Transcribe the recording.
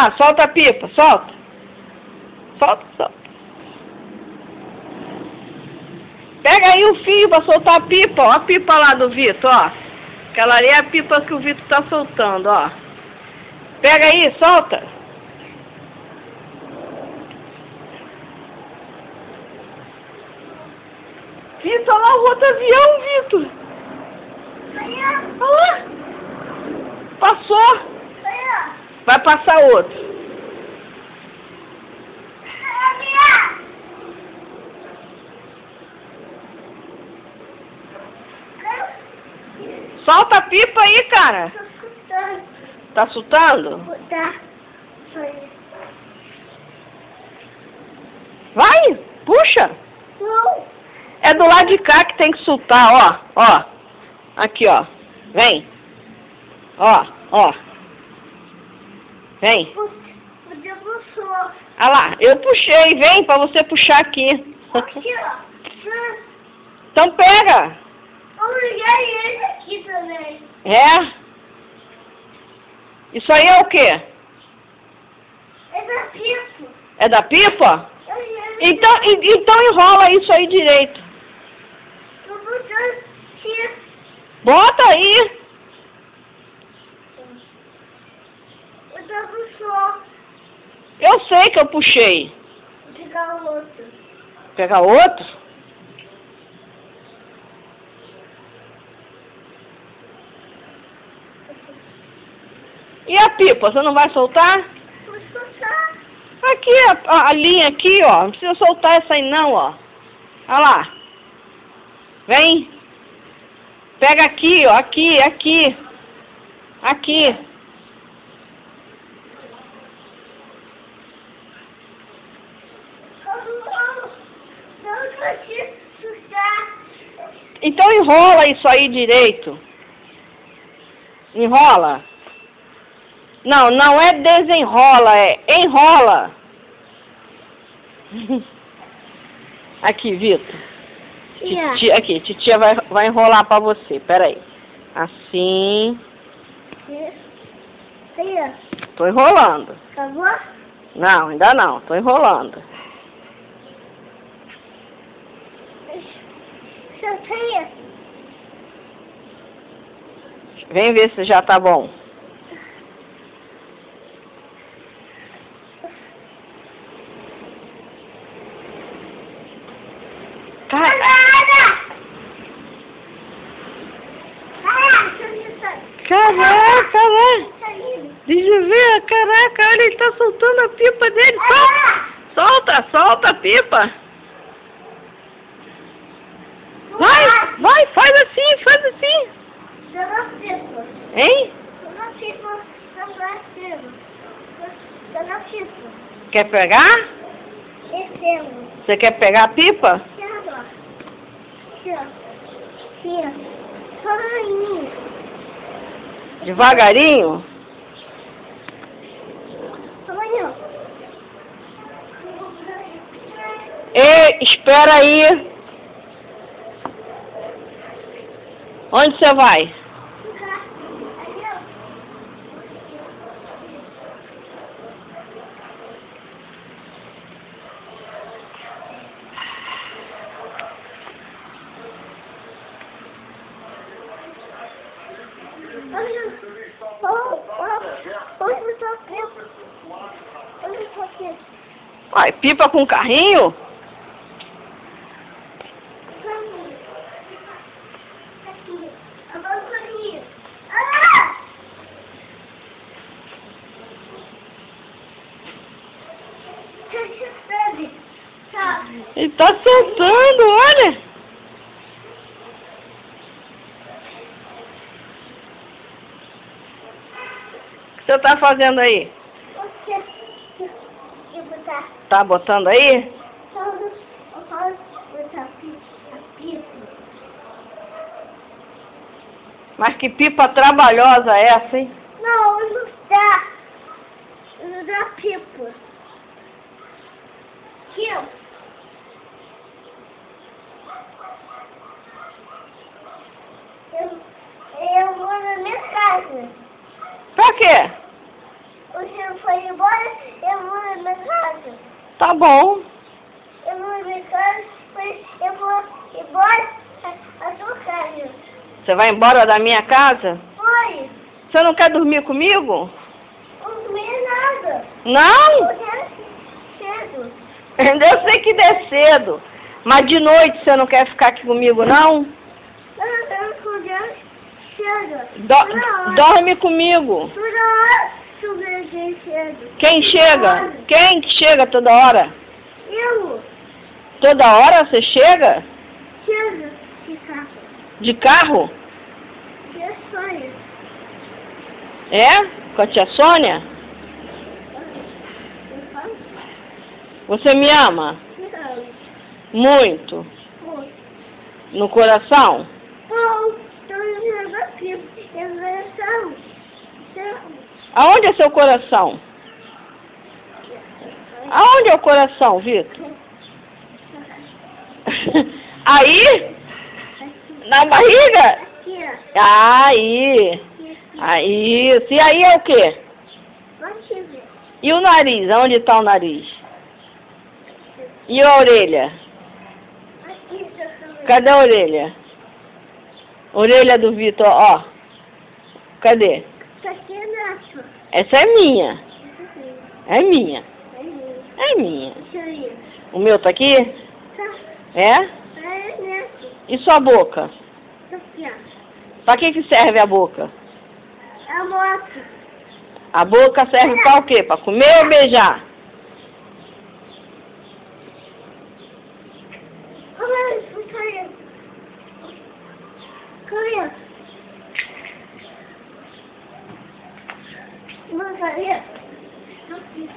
lá, solta a pipa, solta. Solta, solta. Pega aí o fio pra soltar a pipa, ó. A pipa lá do Vitor, ó. Aquela ali é a pipa que o Vitor tá soltando, ó. Pega aí, solta. Vitor, lá o outro avião, Vitor. Olha lá. Passou. Vai passar outro. Solta a pipa aí, cara. Tá soltando? Tá. Vai, puxa. Não. É do lado de cá que tem que soltar, ó. Ó. Aqui, ó. Vem. Ó, ó. Vem. Você puxou. Ah lá, eu puxei. Vem pra você puxar aqui. Aqui, ó. Então pega. Vamos ligar ele aqui também. É? Isso aí é o quê? É da pipa. É da pipa? Então enrola isso aí direito. Eu vou botar aqui. Bota aí. Você puxou. Eu sei que eu puxei. Vou pegar o outro. Pegar outro? E a pipa, você não vai soltar? Vou soltar. Aqui, a linha aqui, ó. Não precisa soltar essa aí não, ó. Olha lá. Vem. Pega aqui, ó. Aqui, aqui. Aqui. Não vou te assustar. Então enrola isso aí direito. Enrola. Não, não é desenrola, é enrola. Aqui, Vitor. Titia, aqui, titia vai enrolar pra você. Pera aí. Assim. Tô enrolando. Acabou? Não, ainda não. Tô enrolando. Soltei. Vem ver se já tá bom. Caraca, né? Deixa eu ver, caraca, olha, ele tá soltando a pipa dele. Solta, solta a pipa. Vai, faz assim, faz assim. Hein? Quer pegar? Você quer pegar a pipa? Devagarinho? Ei, espera aí. Onde você vai? Vai, pipa com carrinho? Ele tá soltando, olha! O que você tá fazendo aí? Tá botando aí? Mas que pipa trabalhosa é essa, hein? Não, não dá. Não dá pipa. Aqui, ó. Eu vou na minha casa. Pra quê? Você for embora, eu vou na minha casa. Tá bom. Eu vou na minha casa, mas eu vou embora a sua casa. Você vai embora da minha casa? Foi. Você não quer dormir comigo? Não comi nada. Não? Eu quero cedo. Eu sei que der cedo. Mas de noite você não quer ficar aqui comigo, não? Eu quero comer cedo. Dorme comigo. Toda hora eu cedo. Quem chega? Quem que chega toda hora? Eu. Toda hora você chega? Cedo de carro. De carro? Eu sonho. É? Com a tia Sônia? Eu falo? Você me ama? Não. Muito. Foi. No coração? Não. Estou dizendo aqui. Eu não. Aonde é seu coração? Aonde é o coração, Vitor? Aí? Na barriga? Aqui, ó. Aí. Aí. E aí é o quê? Pode ver. E o nariz? Aonde está o nariz? E a orelha? Aqui, seu Cadê a orelha? Orelha do Vitor, ó. Cadê? Isso aqui é nosso. Essa é minha. Isso aqui. É minha. É meu. É minha. Isso aí. O meu tá aqui? Tá. É? É nesse. E sua boca? Isso aqui, ó. Pra que serve a boca? É a moto. A boca serve pra o quê? Pra comer ou beijar? Olha isso, caiu. Caiu. Não caiu. Aqui.